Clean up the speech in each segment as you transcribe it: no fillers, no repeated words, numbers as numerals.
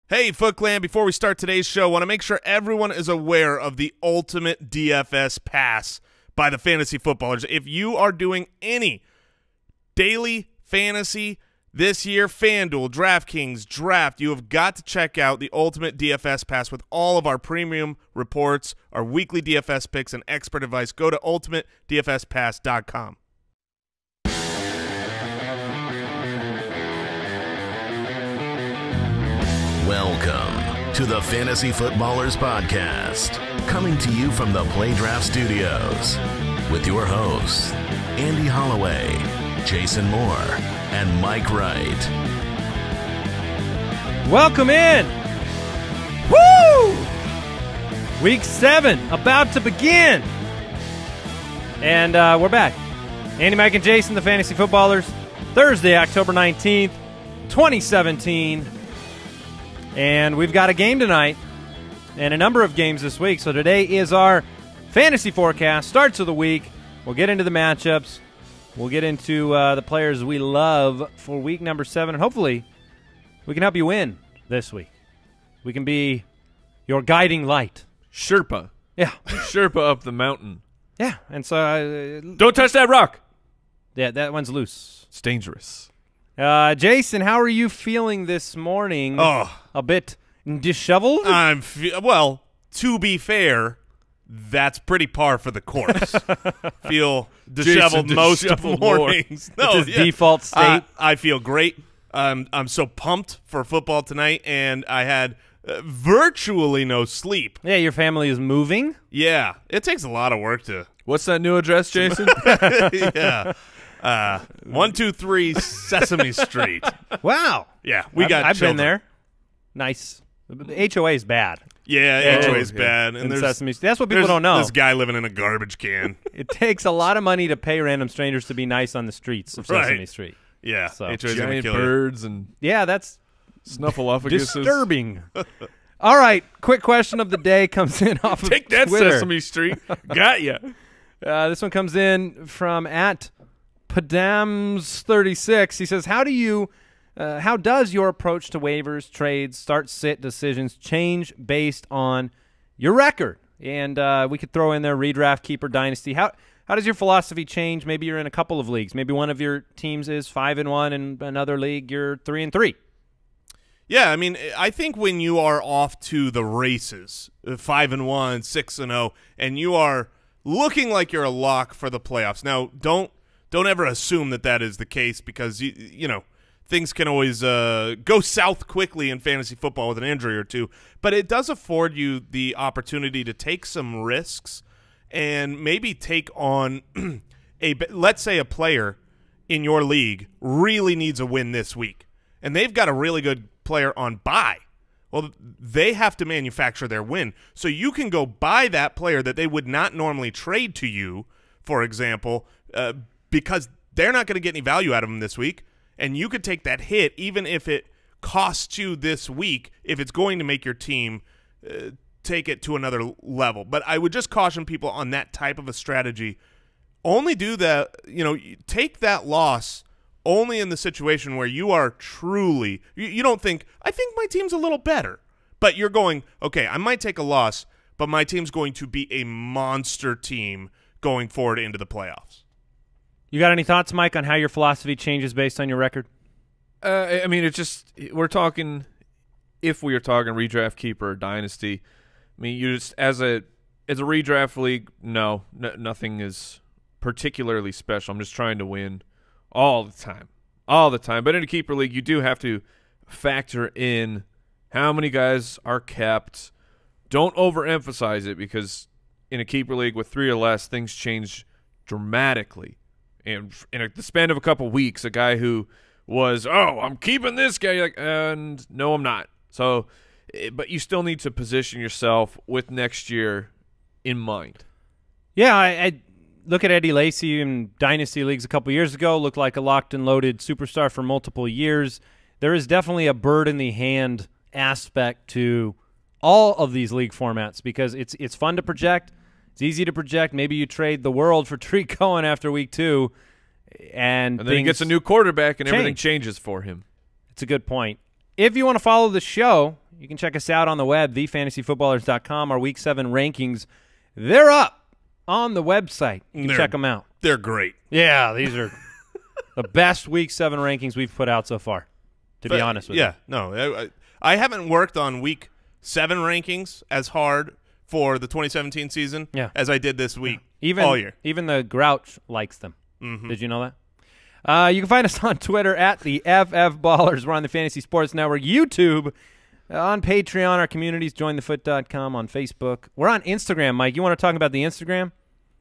Hey, Foot Clan, before we start today's show, I want to make sure everyone is aware of the ultimate DFS pass by the fantasy footballers. If you are doing any daily fantasy this year, FanDuel, DraftKings, Draft, you have got to check out the ultimate DFS pass with all of our premium reports, our weekly DFS picks, and expert advice. Go to ultimatedfspass.com. Welcome to the Fantasy Footballers Podcast, coming to you from the Redraft Studios with your hosts, Andy Holloway, Jason Moore, and Mike Wright. Welcome in! Woo! Week 7 about to begin, and we're back. Andy, Mike, and Jason, the Fantasy Footballers. Thursday, October 19th, 2017. And we've got a game tonight and a number of games this week. So today is our fantasy forecast, starts of the week. We'll get into the matchups. We'll get into the players we love for week number 7. And hopefully we can help you win this week. We can be your guiding light. Sherpa. Yeah. Sherpa up the mountain. Yeah. And so don't touch that rock. Yeah, that one's loose. It's dangerous. Jason, how are you feeling this morning? Oh, a bit disheveled? Well, to be fair, that's pretty par for the course. Feel disheveled most mornings. No, it's his default state. I feel great. I'm so pumped for football tonight, and I had virtually no sleep. Yeah, your family is moving? Yeah, it takes a lot of work to. What's that new address, Jason? Yeah. 123 Sesame Street. Wow. Yeah, I've been there. Nice. The HOA is bad. Yeah, HOA is bad. And Sesame Street. That's what people don't know. This guy living in a garbage can. It takes a lot of money to pay random strangers to be nice on the streets of Sesame Street. Yeah. So. HOA's gonna giant kill birds and that's snuffleupaguses. Disturbing. All right, quick question of the day comes in off of Take that, Twitter. Sesame Street. Got ya. This one comes in from @Padams36. He says, how does your approach to waivers, trades, start-sit decisions change based on your record? And we could throw in there redraft, keeper, dynasty. How does your philosophy change? Maybe you're in a couple of leagues. Maybe one of your teams is 5-1, and another league you're 3-3. Yeah, I mean, I think when you are off to the races, 5-1, 6-0, and you are looking like you're a lock for the playoffs. Now, don't ever assume that is the case, because you know things can always go south quickly in fantasy football with an injury or two. But it does afford you the opportunity to take some risks and maybe take on let's say a player in your league really needs a win this week, and they've got a really good player on bye. Well, they have to manufacture their win. So you can go buy that player that they would not normally trade to you, for example, because they're not going to get any value out of them this week, and you could take that hit even if it costs you this week, if it's going to make your team take it to another level. But I would just caution people on that type of a strategy. Only do that, take that loss only in the situation where you are truly – you don't think, I think my team's a little better. But you're going, okay, I might take a loss, but my team's going to be a monster team going forward into the playoffs. You got any thoughts, Mike, on how your philosophy changes based on your record? I mean, it's just – we're talking – if we are talking redraft, keeper, or dynasty, I mean, you just – as a redraft league, nothing is particularly special. I'm just trying to win all the time. But in a keeper league, you do have to factor in how many guys are kept. Don't overemphasize it, because in a keeper league with 3 or less, things change dramatically. And in the span of a couple weeks, a guy who was, I'm keeping this guy, like, and no, I'm not. So, but you still need to position yourself with next year in mind. Yeah, I look at Eddie Lacy in Dynasty Leagues a couple years ago, looked like a locked and loaded superstar for multiple years. There is definitely a bird in the hand aspect to all of these league formats, because it's fun to project. It's easy to project. Maybe you trade the world for Tariq Cohen after week 2, and then he gets a new quarterback and everything change. changes for him. It's a good point. If you want to follow the show, you can check us out on the web, thefantasyfootballers.com. Our Week 7 rankings, they're up on the website. You can check them out. They're great. Yeah, these are the best Week 7 rankings we've put out so far, to be honest with you. Yeah, no, I haven't worked on Week 7 rankings as hard for the 2017 season as I did this week all year. Even the Grouch likes them. Did you know that? You can find us on Twitter at the FF Ballers. We're on the Fantasy Sports Network, YouTube, on Patreon, our communities, jointhefoot.com, on Facebook. We're on Instagram, Mike. You want to talk about the Instagram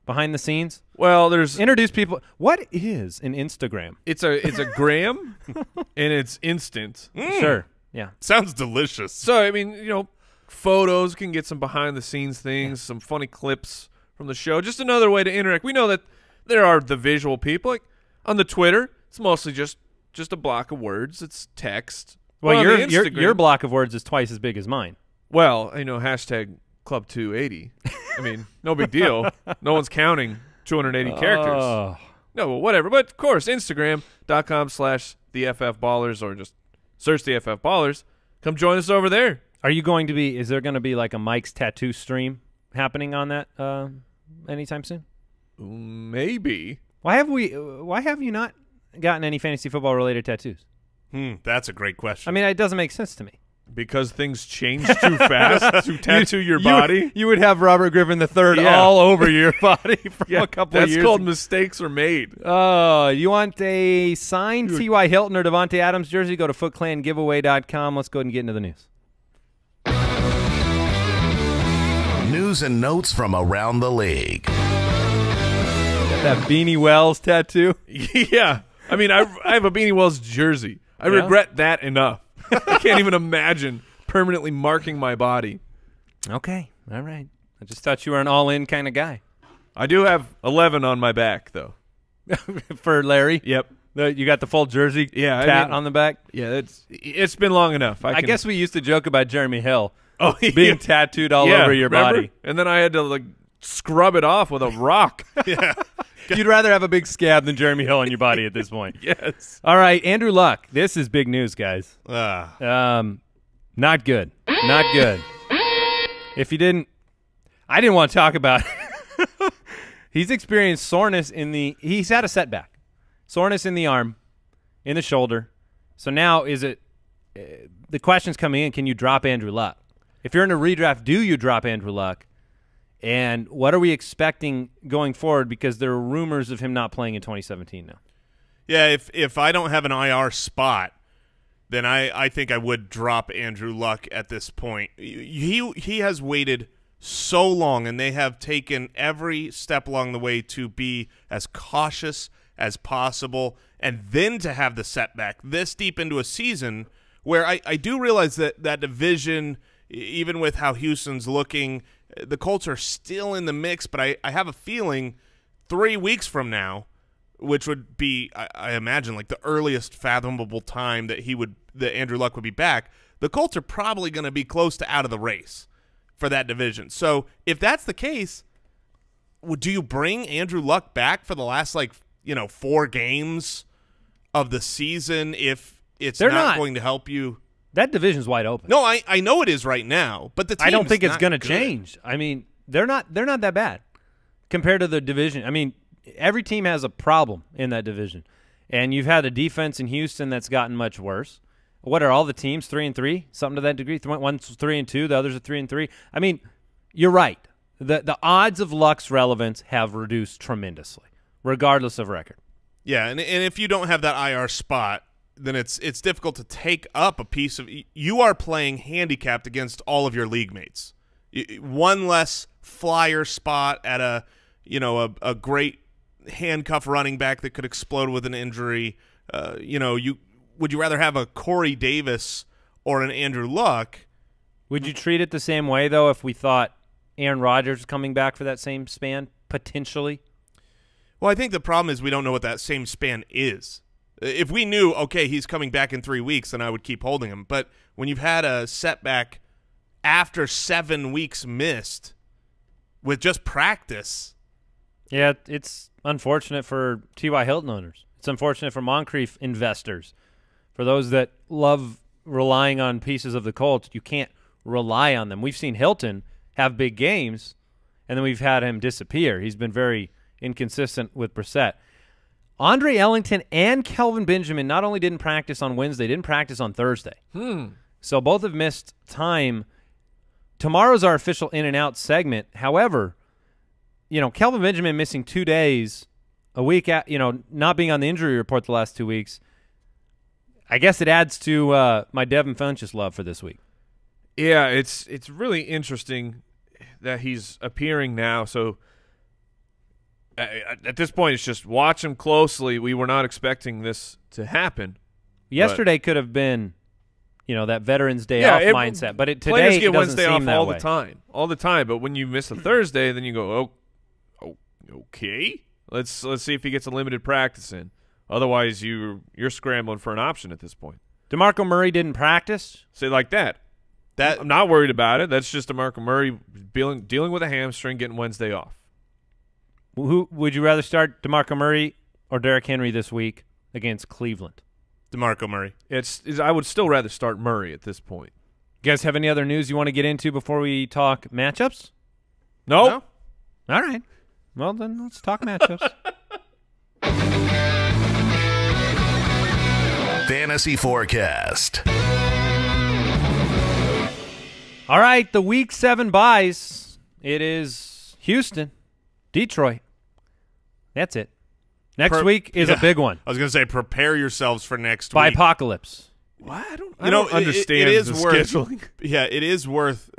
behind the scenes? Well, there's introduce people. What is an Instagram? It's a gram, and it's instant. Sure. Yeah. Sounds delicious. So I mean, photos can get some behind the scenes things, some funny clips from the show. Just another way to interact. We know that there are the visual people. Like on the Twitter, it's mostly just a block of words. It's text. Well, your block of words is twice as big as mine. Well, hashtag Club 280. I mean, no big deal. No one's counting 280 characters. No, well, whatever. But of course, Instagram.com/theFFBallers, or just search the FF Ballers. Come join us over there. Are you going to be? Is there going to be like a Mike's tattoo stream happening on that anytime soon? Maybe. Why have you not gotten any fantasy football related tattoos? That's a great question. I mean, it doesn't make sense to me. Because things change too fast to tattoo your body. You would have Robert Griffin III all over your body for a couple of years. That's called mistakes are made. Oh, you want a signed T.Y. Hilton or Devontae Adams jersey? Go to footclangiveaway.com. Let's go ahead and get into the news. News and notes from around the league. That Beanie Wells tattoo? Yeah. I mean, I have a Beanie Wells jersey. I regret that enough. I can't even imagine permanently marking my body. Okay. All right. I just thought you were an all-in kind of guy. I do have 11 on my back, though. For Larry? Yep. You got the full jersey tat on the back? Yeah, it's been long enough. I guess we used to joke about Jeremy Hill being tattooed all over your body. And then I had to scrub it off with a rock. Yeah. You'd rather have a big scab than Jeremy Hill on your body at this point. Yes. All right, Andrew Luck. This is big news, guys. Not good. Not good. If you didn't, I didn't want to talk about it. He's experienced soreness he's had a setback. Soreness in the arm, in the shoulder. So now the question's coming in, can you drop Andrew Luck? If you're in a redraft, do you drop Andrew Luck? And what are we expecting going forward? Because there are rumors of him not playing in 2017 now. Yeah, if I don't have an IR spot, then I think I would drop Andrew Luck at this point. He has waited so long, and they have taken every step along the way to be as cautious as possible, and then to have the setback this deep into a season where I do realize that division, even with how Houston's looking, the Colts are still in the mix, but I have a feeling 3 weeks from now, which would be, I imagine, like the earliest fathomable time that Andrew Luck would be back, the Colts are probably going to be close to out of the race for that division. So if that's the case, do you bring Andrew Luck back for the last 4 games of the season if it's not going to help you? That division's wide open. No, I know it is right now, but the team's I don't think it's going to change. I mean, they're not that bad compared to the division. I mean, every team has a problem in that division, and you've had a defense in Houston that's gotten much worse. What are all the teams 3-3? Something to that degree. One's 3-2, the others are 3-3. I mean, you're right. The odds of Luck's relevance have reduced tremendously, regardless of record. Yeah, and if you don't have that IR spot, then it's difficult to take up a piece of – you are playing handicapped against all of your league mates. One less flyer spot at a great handcuff running back that could explode with an injury. Would you rather have a Corey Davis or an Andrew Luck? Would you treat it the same way, though, if we thought Aaron Rodgers was coming back for that same span, potentially? Well, I think the problem is we don't know what that same span is. If we knew, okay, he's coming back in 3 weeks, then I would keep holding him. But when you've had a setback after 7 weeks missed with just practice. Yeah, it's unfortunate for T.Y. Hilton owners. It's unfortunate for Moncrief investors, for those that love relying on pieces of the Colts, you can't rely on them. We've seen Hilton have big games, and then we've had him disappear. He's been very inconsistent with Brissett. Andre Ellington and Kelvin Benjamin not only didn't practice on Wednesday, didn't practice on Thursday. So both have missed time. Tomorrow's our official in and out segment. However, Kelvin Benjamin missing 2 days, a week at, not being on the injury report the last 2 weeks. I guess it adds to my Devin Funchess love for this week. Yeah, it's really interesting that he's appearing now. So at this point, it's just watch him closely. We were not expecting this to happen. Yesterday could have been, that Veterans Day off mindset, but today players get it doesn't Wednesday seem off that all way. the time. But when you miss a Thursday, then you go, oh, okay. Let's see if he gets a limited practice in. Otherwise, you're scrambling for an option at this point. DeMarco Murray didn't practice. Say like that. I'm not worried about it. That's just DeMarco Murray dealing with a hamstring, getting Wednesday off. Who would you rather start, DeMarco Murray or Derrick Henry this week against Cleveland? DeMarco Murray. I would still rather start Murray at this point. You guys have any other news you want to get into before we talk matchups? No. All right. Well, then let's talk matchups. Fantasy Forecast. All right, the Week 7 buys. It is Houston, Detroit. That's it. Next week is a big one. I was going to say, prepare yourselves for next By week. Apocalypse. What? I don't understand it is the worth, scheduling. Yeah, it is worth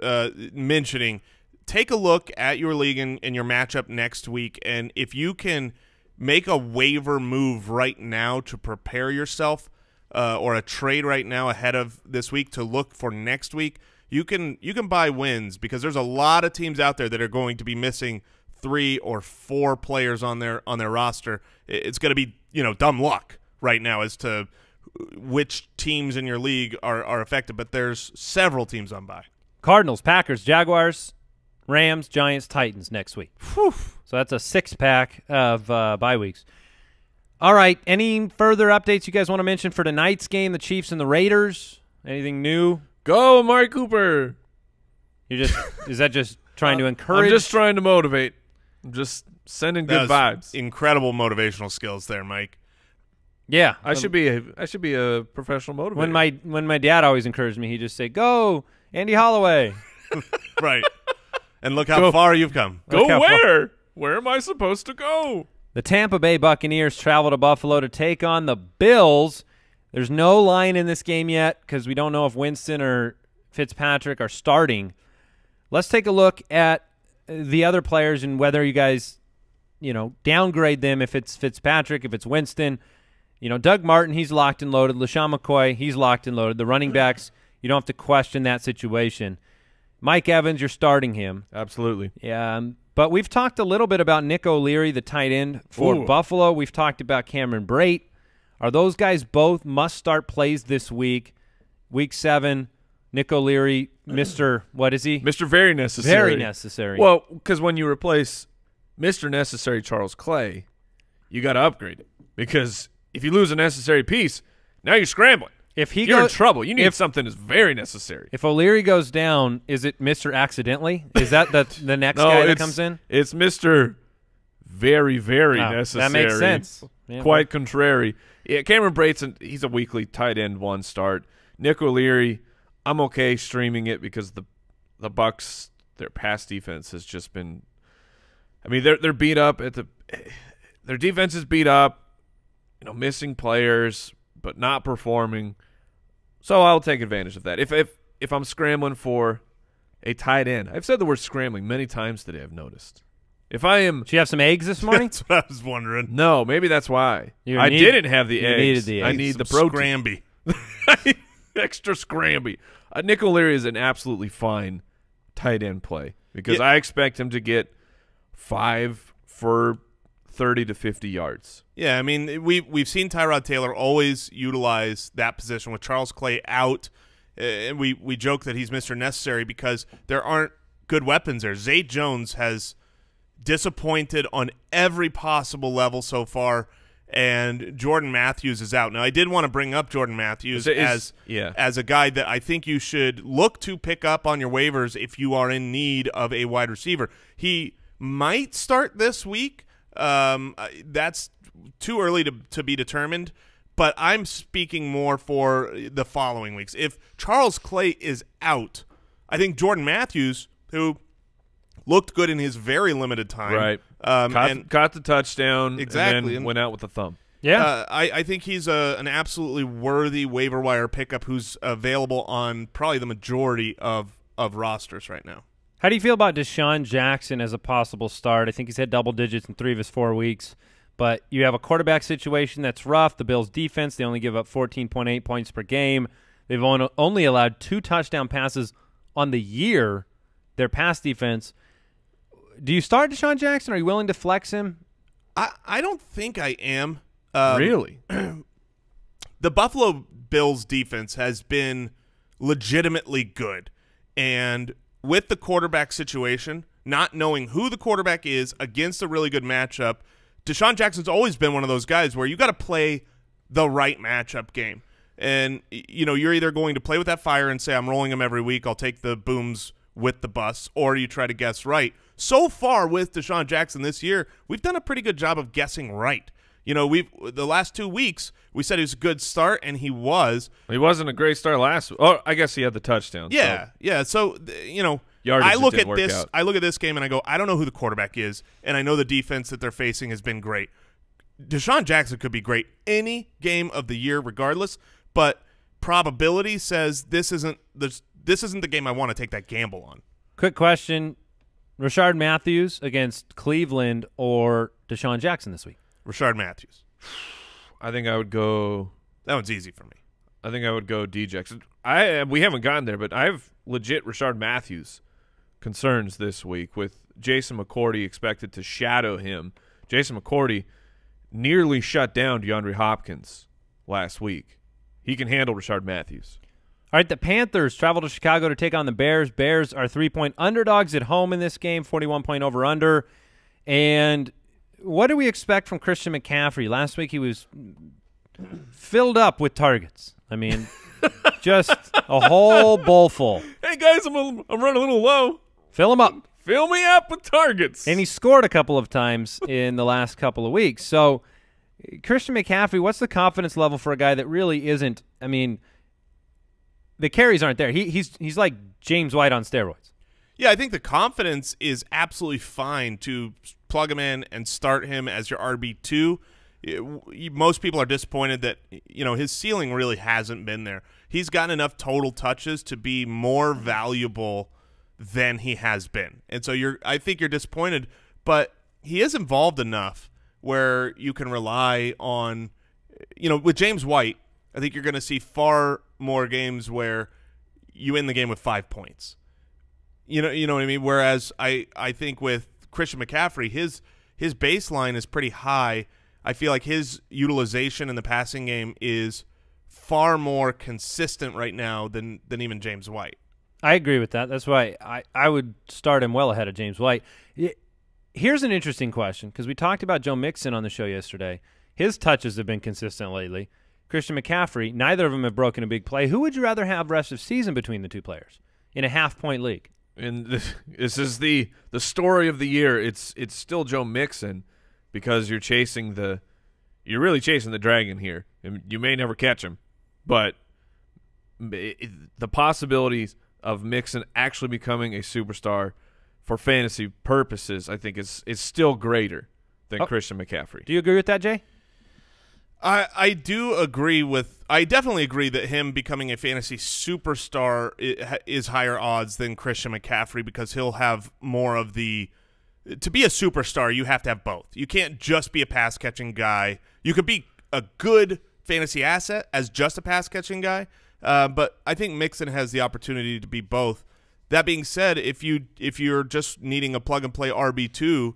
mentioning. Take a look at your league and your matchup next week, and if you can make a waiver move right now to prepare yourself or a trade right now ahead of this week to look for next week, you can buy wins because there's a lot of teams out there that are going to be missing 3 or 4 players on their roster. It's going to be dumb luck right now as to which teams in your league are affected, but there's several teams on bye. Cardinals, Packers, Jaguars, Rams, Giants, Titans next week. Whew. So that's a 6-pack of bye weeks. All right, any further updates you guys want to mention for tonight's game, the Chiefs and the Raiders? Anything new? Go, Amari Cooper. Is that just trying to encourage? I'm just trying to motivate. I'm just sending good vibes. Incredible motivational skills there, Mike. Yeah, I should be a professional motivator. When my dad always encouraged me, he'd just say, "Go, Andy Holloway." Right. And look how far you've come. Go where? Where am I supposed to go? The Tampa Bay Buccaneers travel to Buffalo to take on the Bills. There's no line in this game yet because we don't know if Winston or Fitzpatrick are starting. Let's take a look at the other players and whether you guys, downgrade them if it's Fitzpatrick, if it's Winston. Doug Martin, he's locked and loaded. LaShawn McCoy, he's locked and loaded. The running backs, you don't have to question that situation. Mike Evans, you're starting him. Absolutely. Yeah, but we've talked a little bit about Nick O'Leary, the tight end for Buffalo. We've talked about Cameron Brate. Are those guys both must-start plays this week? Week 7, Nick O'Leary, Mr. What is he? Mr. Very Necessary. Very necessary. Well, because when you replace Mr. Necessary Charles Clay, you got to upgrade it. Because if you lose a necessary piece, now you're scrambling. You're in trouble. You need something that's very necessary. If O'Leary goes down, is it Mr. Accidentally? Is that the next guy that comes in? It's Mr. Very, very necessary. That makes sense. Yeah, quite contrary. Yeah, Cameron Brate's he's a weekly tight end 1 start. Nick O'Leary, I'm okay streaming it because the Bucs, their pass defense has just been. I mean, they're beat up their defense is beat up. Missing players, but not performing. So I'll take advantage of that. If I'm scrambling for a tight end, I've said the word scrambling many times today. I've noticed. If I am, did you have some eggs this morning? That's what I was wondering. No, maybe that's why. I didn't have the eggs. Needed the eggs. I need the protein. Scramby. Extra scramby. Nick O'Leary is an absolutely fine tight end play because I expect him to get 5 for 30 to 50 yards. Yeah, I mean, we've seen Tyrod Taylor always utilize that position with Charles Clay out. And we joke that he's Mr. Necessary because there aren't good weapons there. Zay Jones has disappointed on every possible level so far, and Jordan Matthews is out. Now, I did want to bring up Jordan Matthews as a guy that I think you should look to pick up on your waivers if you are in need of a wide receiver. He might start this week. That's too early to be determined, but I'm speaking more for the following weeks. If Charles Clay is out, I think Jordan Matthews, who looked good in his very limited time, right? Caught the touchdown, exactly, and went out with a thumb. Yeah, I think he's an absolutely worthy waiver wire pickup who's available on probably the majority of rosters right now. How do you feel about Deshaun Jackson as a possible start? I think he's had double digits in 3 of his 4 weeks, but you have a quarterback situation that's rough. The Bills' defense, they only give up 14.8 points per game. They've only allowed 2 touchdown passes on the year, their pass defense. Do you start Deshaun Jackson? Are you willing to flex him? I don't think I am. Really? The Buffalo Bills defense has been legitimately good. And with the quarterback situation, not knowing who the quarterback is against a really good matchup, Deshaun Jackson's always been one of those guys where you got to play the right matchup game. And, you're either going to play with that fire and say, I'm rolling him every week, I'll take the booms with the bus, or you try to guess right. So far with Deshaun Jackson this year, we've done a pretty good job of guessing right. The last 2 weeks, we said he was a good start, and he was. He wasn't a great start last week. Oh, I guess he had the touchdown. Yeah, so. yeah. So, Yardage I look at work this. out. I look at this game, and I go, I don't know who the quarterback is, and I know the defense that they're facing has been great. Deshaun Jackson could be great any game of the year, regardless. But probability says this isn't the game I want to take that gamble on. Quick question: Rashard Matthews against Cleveland or Deshaun Jackson this week? Rashard Matthews. I think I would go. That one's easy for me. I think I would go D Jackson. We haven't gotten there, but I have legit Rashard Matthews concerns this week with Jason McCourty expected to shadow him. Jason McCourty nearly shut down DeAndre Hopkins last week. He can handle Rashard Matthews. All right, the Panthers travel to Chicago to take on the Bears. Bears are 3-point underdogs at home in this game, 41-point over-under. And what do we expect from Christian McCaffrey? Last week he was filled up with targets. I mean, just a whole bowl full. Hey, guys, I'm running a little low. Fill him up. Fill me up with targets. And he scored a couple of times in the last couple of weeks. So, Christian McCaffrey, what's the confidence level for a guy that really isn't – I mean, the carries aren't there. He's like James White on steroids. Yeah, I think the confidence is absolutely fine to plug him in and start him as your RB2. Most people are disappointed that his ceiling really hasn't been there. He's gotten enough total touches to be more valuable than he has been, and so I think you're disappointed. But he is involved enough where you can rely on, with James White. I think you're going to see far more games where you end the game with 5 points. You know what I mean? Whereas I think with Christian McCaffrey, his baseline is pretty high. I feel like his utilization in the passing game is far more consistent right now than even James White. I agree with that. That's why I would start him well ahead of James White. Here's an interesting question, because we talked about Joe Mixon on the show yesterday. His touches have been consistent lately. Christian McCaffrey, neither of them have broken a big play. Who would you rather have rest of season between the two players in a half-point league? And this is the story of the year. It's still Joe Mixon, because you're really chasing the dragon here. And you may never catch him, but the possibilities of Mixon actually becoming a superstar for fantasy purposes, I think, is still greater than Christian McCaffrey. Do you agree with that, Jay? I do agree with – I definitely agree that him becoming a fantasy superstar is higher odds than Christian McCaffrey, because he'll have more of the – to be a superstar, you have to have both. You can't just be a pass-catching guy. You could be a good fantasy asset as just a pass-catching guy, but I think Mixon has the opportunity to be both. That being said, if you're just needing a plug-and-play RB2,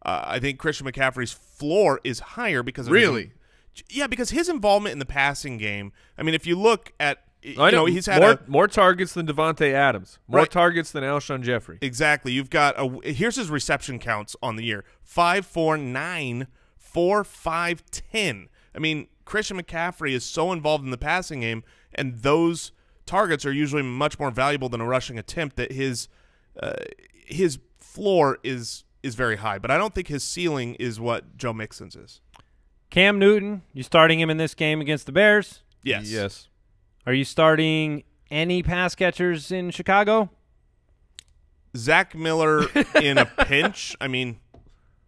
I think Christian McCaffrey's floor is higher because of because his involvement in the passing game. I mean, if you look at he's had more targets than Devontae Adams, more targets than Alshon Jeffrey. Exactly. You've got here's his reception counts on the year: 5, 4, 9, 4, 5, 10. I mean, Christian McCaffrey is so involved in the passing game, and those targets are usually much more valuable than a rushing attempt, that his floor is very high. But I don't think his ceiling is what Joe Mixon's is. Cam Newton, you starting him in this game against the Bears? Yes. Yes. Are you starting any pass catchers in Chicago? Zach Miller in a pinch. I mean,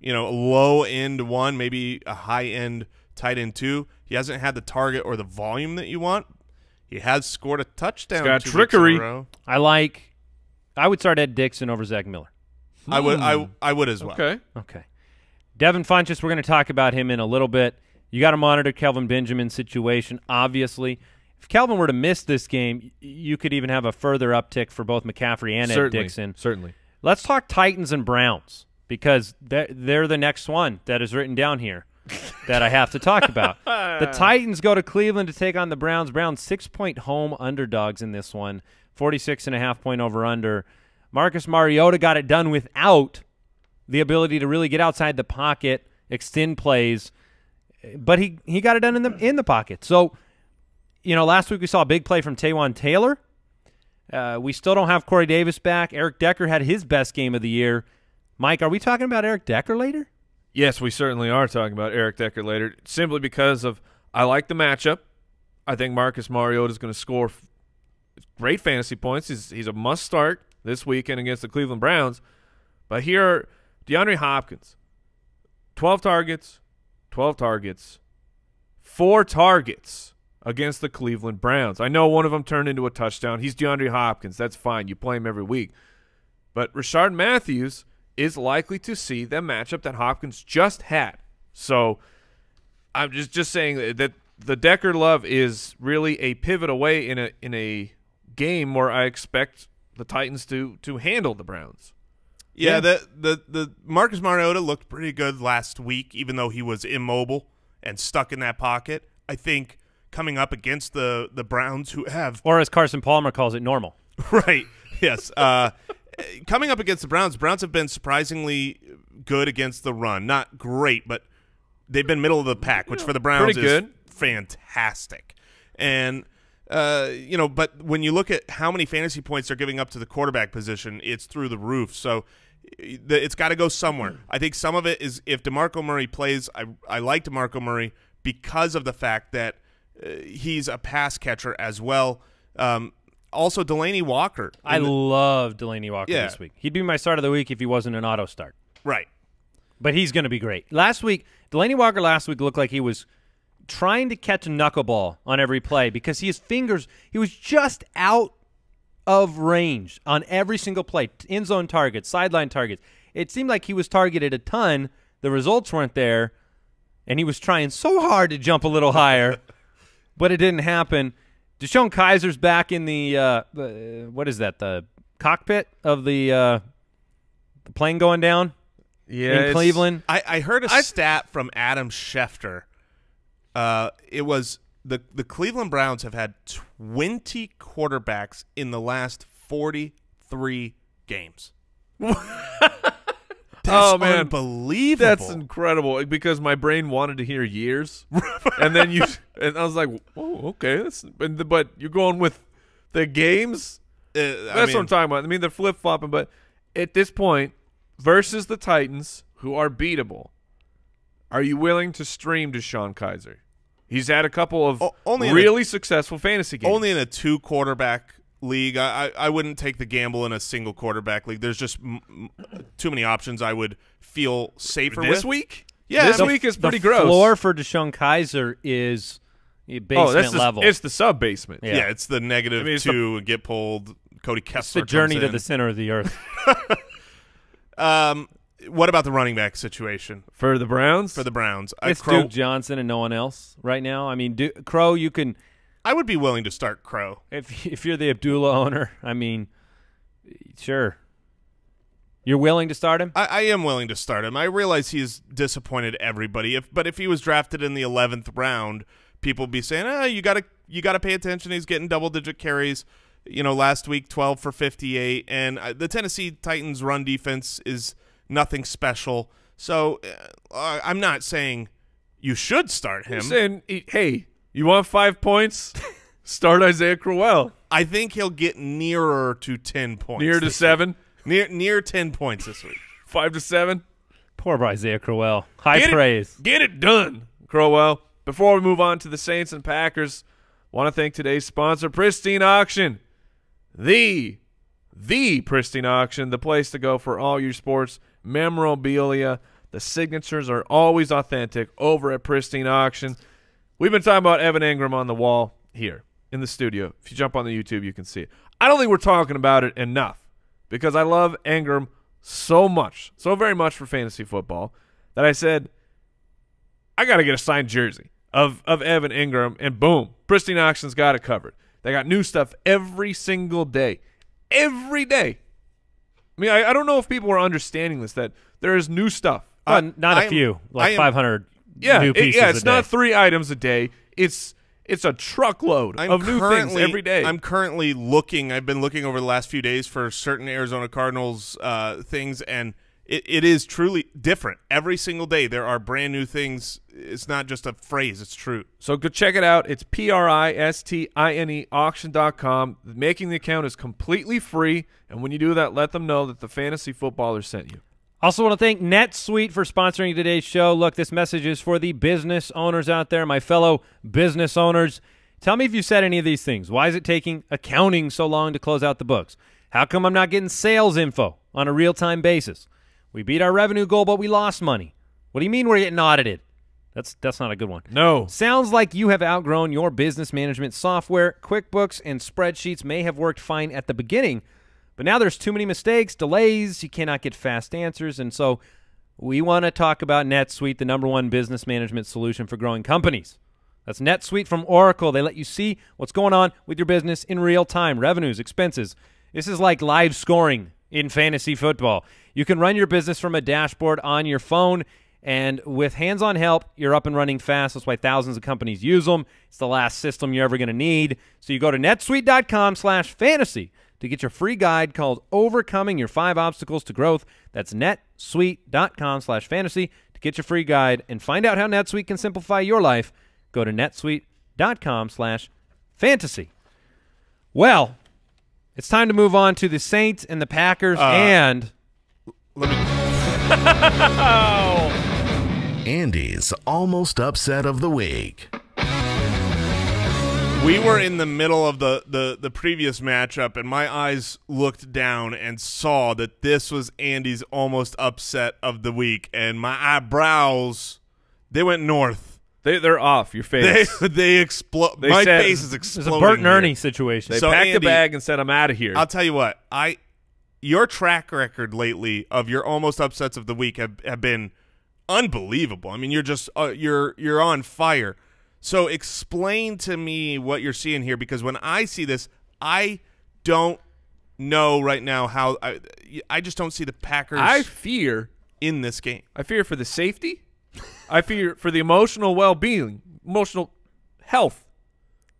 a low-end one, maybe a high-end tight end 2. He hasn't had the target or the volume that you want. He has scored a touchdown. He's got 2 trickery. weeks in a row. I would start Ed Dixon over Zach Miller. I would as well. Okay. Devin Funchess, we're going to talk about him in a little bit. You got to monitor Kelvin Benjamin's situation, obviously. If Kelvin were to miss this game, you could even have a further uptick for both McCaffrey and Ed Dixon. Certainly. Let's talk Titans and Browns, because they're the next one that is written down here that I have to talk about. The Titans go to Cleveland to take on the Browns. Browns 6-point home underdogs in this one, 46.5-point over-under. Marcus Mariota got it done without the ability to really get outside the pocket, extend plays, but he got it done in the pocket. So, last week we saw a big play from Taywan Taylor. We still don't have Corey Davis back. Eric Decker had his best game of the year. Mike, are we talking about Eric Decker later? Yes, we certainly are talking about Eric Decker later, simply because of I like the matchup. I think Marcus Mariota is going to score great fantasy points. He's a must-start this weekend against the Cleveland Browns. But here, DeAndre Hopkins, 12 targets, 4 targets against the Cleveland Browns. I know one of them turned into a touchdown. He's DeAndre Hopkins. That's fine. You play him every week. But Rashard Matthews is likely to see the matchup that Hopkins just had. So I'm just saying that the Decker love is really a pivot away in a game where I expect the Titans to handle the Browns. Yeah, the Marcus Mariota looked pretty good last week, even though he was immobile and stuck in that pocket. I think coming up against the Browns, who have, or as Carson Palmer calls it, normal. Right. Yes. Coming up against the Browns have been surprisingly good against the run. Not great, but they've been middle of the pack, which for the Browns is fantastic. And but when you look at how many fantasy points they're giving up to the quarterback position, it's through the roof. So it's got to go somewhere. I think some of it is if DeMarco Murray plays. I like DeMarco Murray because of the fact that he's a pass catcher as well. Also, Delaney Walker. I love Delaney Walker this week. He'd be my start of the week if he wasn't an auto start. Right. But he's going to be great. Delaney Walker last week looked like he was trying to catch a knuckleball on every play because he was just out of range on every single play, end zone targets, sideline targets. It seemed like he was targeted a ton. The results weren't there, and he was trying so hard to jump a little higher, but it didn't happen. Deshaun Kaiser's back in the what is that? The cockpit of the plane going down in Cleveland. I heard a stat from Adam Schefter. It was the Cleveland Browns have had 20 quarterbacks in the last 43 games. That's unbelievable. That's incredible because my brain wanted to hear years, and then and I was like, "Oh, okay." But you're going with the games. That's what I'm talking about. I mean, they're flip flopping, but at this point, versus the Titans, who are beatable, are you willing to stream Deshaun Kaiser? He's had a couple of really successful fantasy games. Only in a 2-quarterback league. I wouldn't take the gamble in a single quarterback league. There's just too many options I would feel safer this with. week? Yeah. This week is pretty gross. The floor for Deshaun Kaiser is basement level. It's the sub-basement. Yeah, it's the -2, get pulled, Cody Kessler It's the journey to in. the center of the earth. What about the running back situation? For the Browns? For the Browns. It's Duke Johnson and no one else right now. I mean, Crow, you can – I would be willing to start Crow. If you're the Abdullah owner, I mean, sure. You're willing to start him? I am willing to start him. I realize he's disappointed everybody. But if he was drafted in the 11th round, people would be saying, you gotta pay attention. He's getting double-digit carries. Last week, 12 for 58. And the Tennessee Titans run defense is nothing special. So I'm not saying you should start him. He's saying, hey, you want 5 points? Start Isaiah Crowell. I think he'll get nearer to 10 points. Near to 7? Near 10 points this week. 5 to 7? Poor Isaiah Crowell. High praise. Get it done, Crowell. Before we move on to the Saints and Packers, want to thank today's sponsor, Pristine Auction. The Pristine Auction, the place to go for all your sports memorabilia. The signatures are always authentic over at Pristine Auction. We've been talking about Evan Engram on the wall here in the studio. If you jump on the YouTube, you can see it. I don't think we're talking about it enough because I love Engram so much, so very much for fantasy football that I said, I got to get a signed jersey of Evan Engram, and boom, Pristine Auction's got it covered. They got new stuff every single day. Every day. I mean, I don't know if people are understanding this, that there is new stuff. Not a few, like 500 new pieces it's a day. not 3 items a day. It's a truckload of new things every day. I'm currently looking. I've been looking over the last few days for certain Arizona Cardinals things, and it is truly different. Every single day there are brand new things. It's not just a phrase. It's true. So go check it out. It's PRISTINE auction.com. Making the account is completely free, and when you do that, let them know that the Fantasy Footballers sent you. Also want to thank NetSuite for sponsoring today's show. Look, this message is for the business owners out there, my fellow business owners. Tell me if you said any of these things. Why is it taking accounting so long to close out the books? How come I'm not getting sales info on a real-time basis? We beat our revenue goal, but we lost money. What do you mean we're getting audited? That's not a good one. No. Sounds like you have outgrown your business management software. QuickBooks and spreadsheets may have worked fine at the beginning, but now there's too many mistakes, delays, you cannot get fast answers, and so we want to talk about NetSuite, the #1 business management solution for growing companies. That's NetSuite from Oracle. They let you see what's going on with your business in real time, revenues, expenses. This is like live scoring in fantasy football. You can run your business from a dashboard on your phone, and with hands-on help, you're up and running fast. That's why thousands of companies use them. It's the last system you're ever going to need. So you go to netsuite.com/fantasy to get your free guide called Overcoming Your 5 Obstacles to Growth. That's netsuite.com/fantasy to get your free guide and find out how NetSuite can simplify your life. Go to netsuite.com/fantasy. Well, it's time to move on to the Saints and the Packers and Let me. Andy's almost upset of the week. We were in the middle of the previous matchup, and my eyes looked down and saw that this was Andy's almost upset of the week, and my eyebrows, they went north. They're off your face. They explode. My face is it's exploding. a Bert and here. Ernie situation. They So, packed the Andy, bag and said, I'm out of here. I'll tell you what, your track record lately of your almost upsets of the week have been unbelievable. I mean, you're just you're on fire. So explain to me what you're seeing here, because when I see this, I don't know right now how I just don't see the Packers. I fear in this game. I fear for the safety. I fear for the emotional well-being, emotional health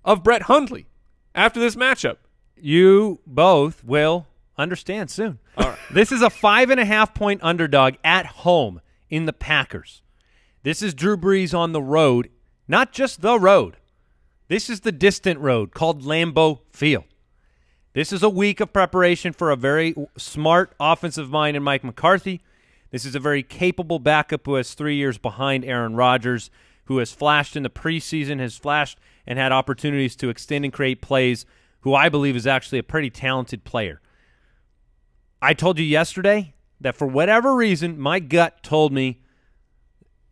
of Brett Hundley after this matchup. You both will understand soon. All right. This is a 5.5-point underdog at home in the Packers. This is Drew Brees on the road, not just the road. This is the distant road called Lambeau Field. This is a week of preparation for a very smart offensive mind in Mike McCarthy. This is a very capable backup who has 3 years behind Aaron Rodgers, who has flashed in the preseason, has flashed and had opportunities to extend and create plays, who I believe is actually a pretty talented player. I told you yesterday that for whatever reason, my gut told me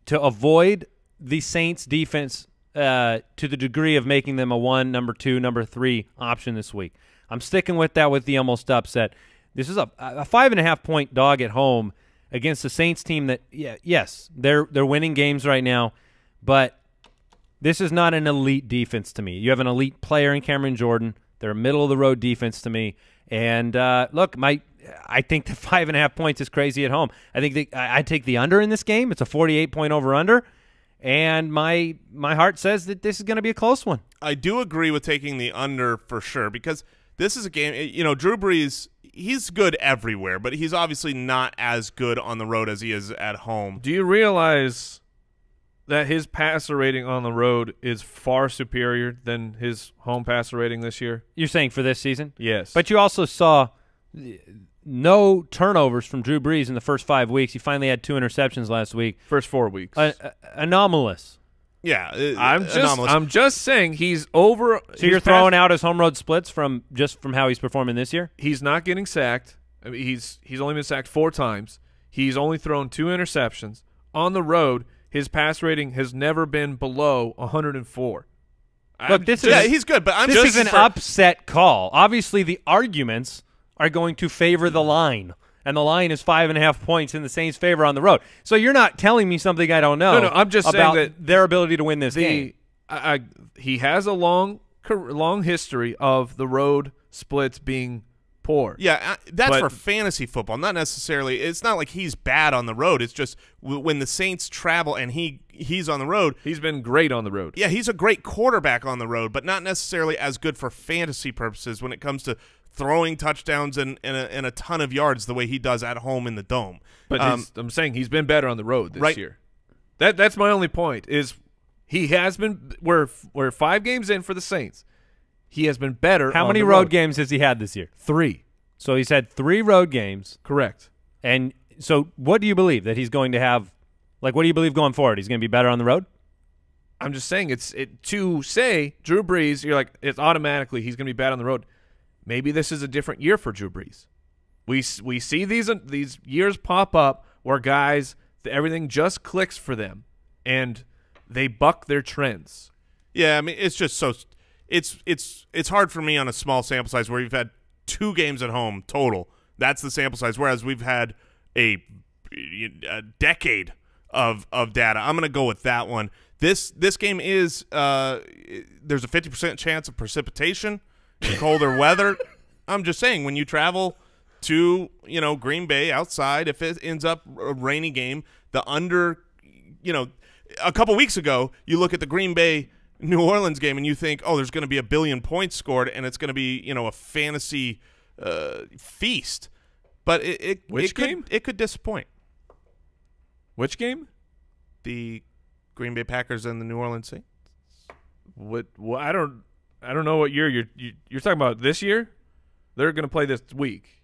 to avoid the Saints defense to the degree of making them a 1, number 2, number 3 option this week. I'm sticking with that with the almost upset. This is a 5.5-point dog at home against the Saints team that, yes, they're winning games right now, but this is not an elite defense to me. You have an elite player in Cameron Jordan. They're a middle-of-the-road defense to me. And, look, I think the 5.5 points is crazy at home. I think I take the under in this game. It's a 48-point over-under, and my heart says that this is going to be a close one. I do agree with taking the under for sure, because this is a game, Drew Brees, he's good everywhere, but he's obviously not as good on the road as he is at home. Do you realize that his passer rating on the road is far superior than his home passer rating this year? You're saying for this season? Yes. But you also saw no turnovers from Drew Brees in the first 5 weeks. He finally had 2 interceptions last week. First 4 weeks. Anomalous. Yeah, I'm just saying he's over. So you're throwing out his home road splits from how he's performing this year? He's not getting sacked. I mean, he's only been sacked 4 times. He's only thrown 2 interceptions. On the road, his pass rating has never been below 104. Look, he's good, but this is an upset call. Obviously, the arguments are going to favor the line, and the line is 5.5 points in the Saints' favor on the road. So you're not telling me something I don't know. No, I'm just about saying that their ability to win this game. He has a long history of the road splits being poor. Yeah, that's for fantasy football, not necessarily. It's not like he's bad on the road. It's just when the Saints travel and he's on the road. He's been great on the road. Yeah, he's a great quarterback on the road, but not necessarily as good for fantasy purposes when it comes to throwing touchdowns and a ton of yards the way he does at home in the Dome. But I'm saying he's been better on the road this year. Right. That's my only point is he has been – we're 5 games in for the Saints. He has been better. How many road games has he had this year? 3. So he's had 3 road games. Correct. And so what do you believe that he's going to have – like what do you believe going forward? He's going to be better on the road? I'm just saying to say Drew Brees, you're like it's automatically he's going to be bad on the road. Maybe this is a different year for Drew Brees. We see these years pop up where guys everything just clicks for them and they buck their trends. Yeah, I mean it's just so it's hard for me on a small sample size where you've had 2 games at home total. That's the sample size. Whereas we've had a decade of data. I'm going to go with that one. This game is there's a 50% chance of precipitation in colder weather. I'm just saying when you travel to Green Bay outside, if it ends up a rainy game, the under a couple weeks ago you look at the Green Bay New Orleans game and you think, oh, there's going to be 1 billion points scored and it's going to be a fantasy feast, but it could disappoint. Which game? The Green Bay Packers and the New Orleans Saints. What? Well, I don't know what year you're talking about. This year, they're going to play this week.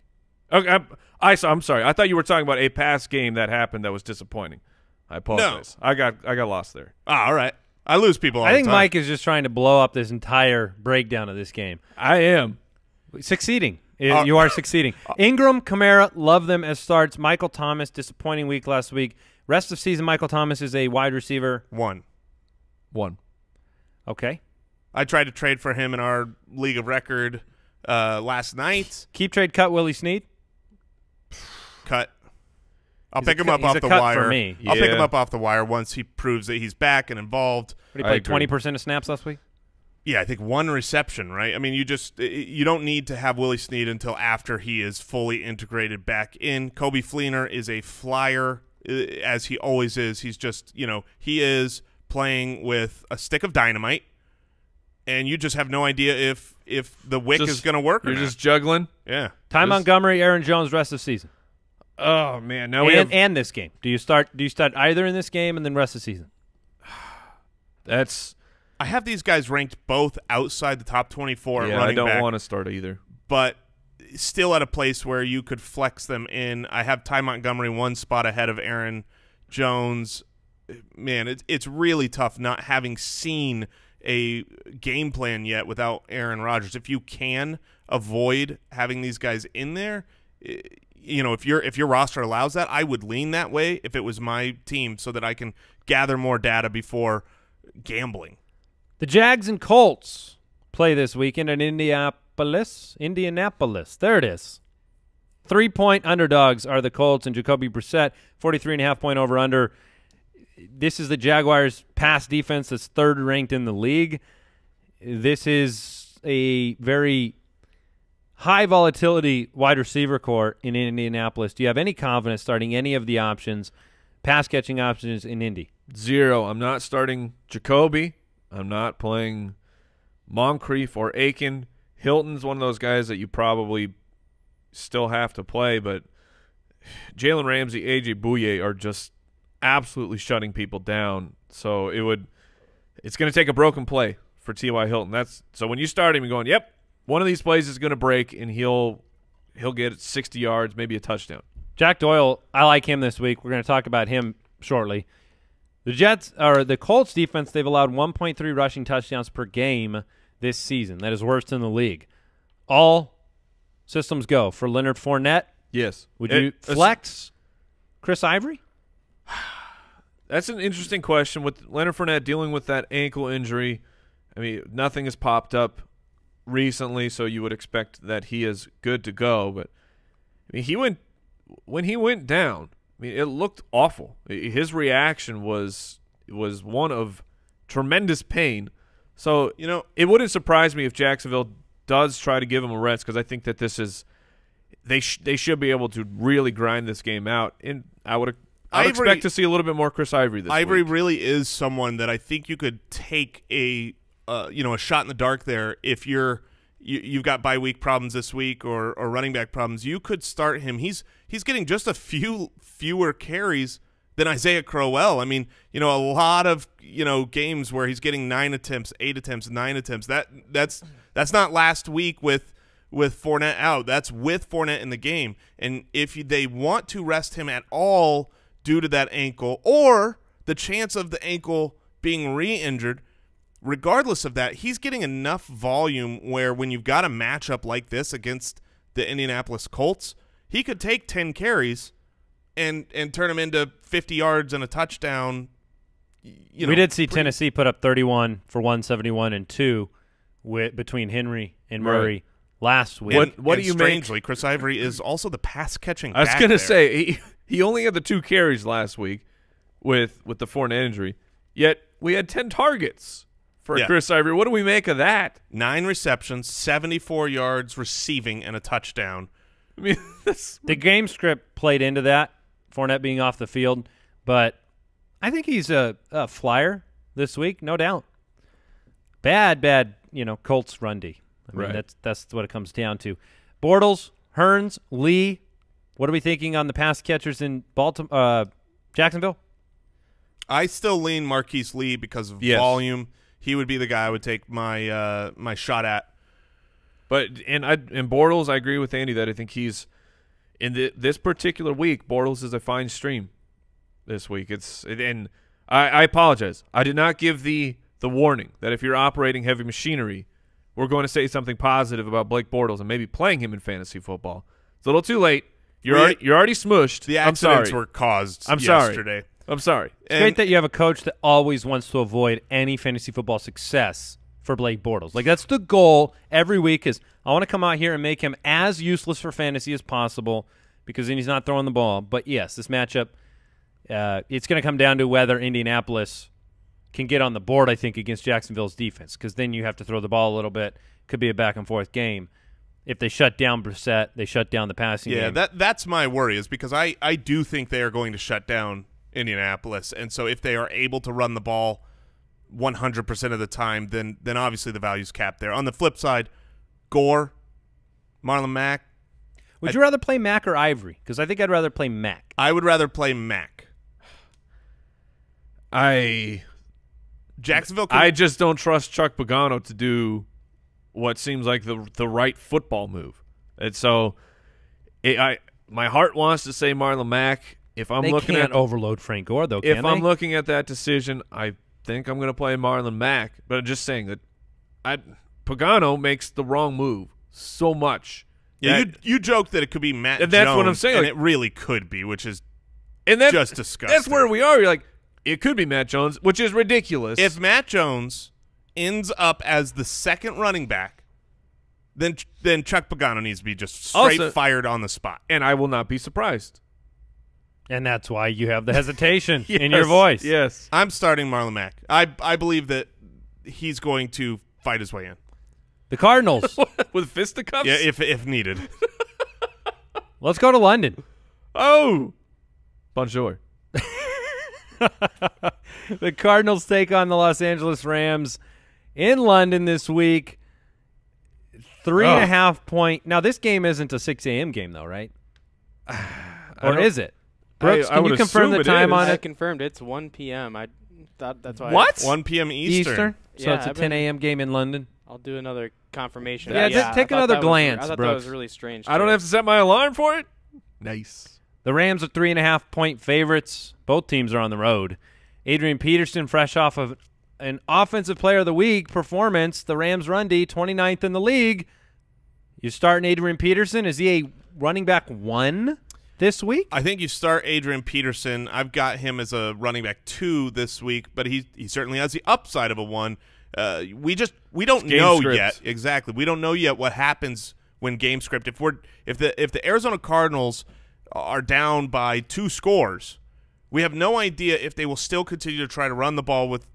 Okay, I'm sorry. I thought you were talking about a past game that happened that was disappointing. I apologize. No. I got lost there. All right. I lose people all the time. I think Mike is just trying to blow up this entire breakdown of this game. I am. Succeeding. You are succeeding. Ingram, Kamara, love them as starts. Michael Thomas, disappointing week last week. Rest of season, Michael Thomas is a wide receiver. 1. Okay. I tried to trade for him in our league of record last night. Keep trade cut Willie Snead. Cut. I'll pick him up off the wire. For me. I'll pick him up off the wire once he proves that he's back and involved. What, he played 20% of snaps last week? Yeah, I think 1 reception, right? I mean, you don't need to have Willie Snead until after he is fully integrated back in. Kobe Fleener is a flyer, as he always is. He's just, he is playing with a stick of dynamite, and you just have no idea if the wick is going to work or not. You're just juggling? Yeah. Montgomery, Aaron Jones, rest of season. Oh man! Now and this game. Do you start either in this game and then rest of the season? I have these guys ranked both outside the top 24 running back. I don't want to start either. But still at a place where you could flex them in. I have Ty Montgomery 1 spot ahead of Aaron Jones. Man, it's really tough not having seen a game plan yet without Aaron Rodgers. If you can avoid having these guys in there, if your roster allows that, I would lean that way if it was my team so that I can gather more data before gambling. The Jags and Colts play this weekend in Indianapolis. There it is. 3-point underdogs are the Colts and Jacoby Brissett, 43.5-point over-under. This is the Jaguars' pass defense that's 3rd ranked in the league. This is a very high volatility wide receiver core in Indianapolis. Do you have any confidence starting any of the options, pass catching options in Indy? 0. I'm not starting Jacoby. I'm not playing Moncrief or Aiken. Hilton's one of those guys that you probably still have to play, but Jalen Ramsey, AJ Bouye are just absolutely shutting people down. So it's going to take a broken play for T.Y. Hilton. So when you start him, you're going, yep, one of these plays is going to break, and he'll get 60 yards, maybe a touchdown. Jack Doyle, I like him this week. We're going to talk about him shortly. The Colts defense, they've allowed 1.3 rushing touchdowns per game this season. That is worst in the league. All systems go for Leonard Fournette. Yes. Would you flex Chris Ivory? That's an interesting question with Leonard Fournette dealing with that ankle injury. I mean, nothing has popped up recently, so you would expect that he is good to go. But I mean, when he went down, I mean, it looked awful. His reaction was one of tremendous pain. So, it wouldn't surprise me if Jacksonville does try to give him a rest, because I think that this is they should be able to really grind this game out. And I would expect to see a little bit more Chris Ivory this Ivory week. really is someone that I think you could take a shot in the dark there if you've got bye week problems this week or running back problems. You could start him. He's getting just a fewer carries than Isaiah Crowell. I mean, a lot of games where he's getting 9 attempts, 8 attempts, 9 attempts. That's not last week with Fournette out. That's with Fournette in the game. And if they want to rest him at all due to that ankle or the chance of the ankle being re-injured, regardless of that, he's getting enough volume where when you've got a matchup like this against the Indianapolis Colts, he could take 10 carries and turn them into 50 yards and a touchdown. We did see Tennessee put up 31 for 171 and 2 between Henry and Murray last week. What do you strangely, make? Chris Ivory is also the pass-catching I was back going to there. say, he only had the 2 carries last week with the Fournette injury, yet we had 10 targets for Chris Ivory. What do we make of that? 9 receptions, 74 yards receiving, and a touchdown. I mean, the game script played into that, Fournette being off the field, but I think he's a flyer this week, no doubt. Bad, Colts run D. I mean, that's what it comes down to. Bortles, Hearns, Lee. What are we thinking on the pass catchers in Jacksonville? I still lean Marquise Lee because of volume. He would be the guy I would take my my shot at. But in Bortles, I agree with Andy that I think he's in this particular week. Bortles is a fine stream this week. I apologize. I did not give the warning that if you're operating heavy machinery, we're going to say something positive about Blake Bortles and maybe playing him in fantasy football. It's a little too late. You're already smushed. The accidents I'm sorry. were caused I'm yesterday. I'm sorry. It's great that you have a coach that always wants to avoid any fantasy football success for Blake Bortles. Like, that's the goal every week is I want to come out here and make him as useless for fantasy as possible because then he's not throwing the ball. But, yes, this matchup, it's going to come down to whether Indianapolis can get on the board, I think, against Jacksonville's defense because then you have to throw the ball a little bit. Could be a back-and-forth game. If they shut down Brissett, they shut down the passing game. Yeah, that's my worry is because I do think they are going to shut down Indianapolis. And so if they are able to run the ball 100% of the time, then obviously the value's capped there. On the flip side, Gore, Marlon Mack. Would you rather play Mack or Ivory? Because I think I'd rather play Mack. I would rather play Mack. Jacksonville. I just don't trust Chuck Pagano to do what seems like the right football move, and so my heart wants to say Marlon Mack. If I'm looking at overload Frank Gore though, if I'm looking at that decision, I think I'm going to play Marlon Mack. But I'm just saying that Pagano makes the wrong move so much. Yeah, you joke that it could be Matt Jones. That's what I'm saying. And it really could be, which is just disgusting. That's where we are. You're like, it could be Matt Jones, which is ridiculous. If Matt Jones ends up as the second running back, then Chuck Pagano needs to be just straight fired on the spot. And I will not be surprised. And that's why you have the hesitation in your voice. Yes. I'm starting Marlon Mack. I believe that he's going to fight his way in. The Cardinals. With fisticuffs? Yeah, if needed. Let's go to London. Oh. Bonjour. The Cardinals take on the Los Angeles Rams in London this week. 3.5 point. Now, this game isn't a 6 a.m. game, though, right? Or is it? Brooks, can you confirm the time on it? I confirmed it's 1 p.m. That's why. What? 1 p.m. Eastern. So Yeah, it's a I've 10 been- a.m. game in London. I'll do another confirmation. Yeah, but take I thought another that was- glance, I thought Brooks. that was really strange. I don't too. have to set my alarm for it? Nice. The Rams are 3.5-point favorites. Both teams are on the road. Adrian Peterson, fresh off of an Offensive Player of the Week performance. The Rams run D, 29th in the league. You starting Adrian Peterson? Is he a running back 1 this week? I think you start Adrian Peterson. I've got him as a running back 2 this week, but he certainly has the upside of a 1. We don't game know scripts. yet. Exactly. We don't know yet what happens when game script. If the Arizona Cardinals are down by 2 scores, we have no idea if they will still continue to try to run the ball with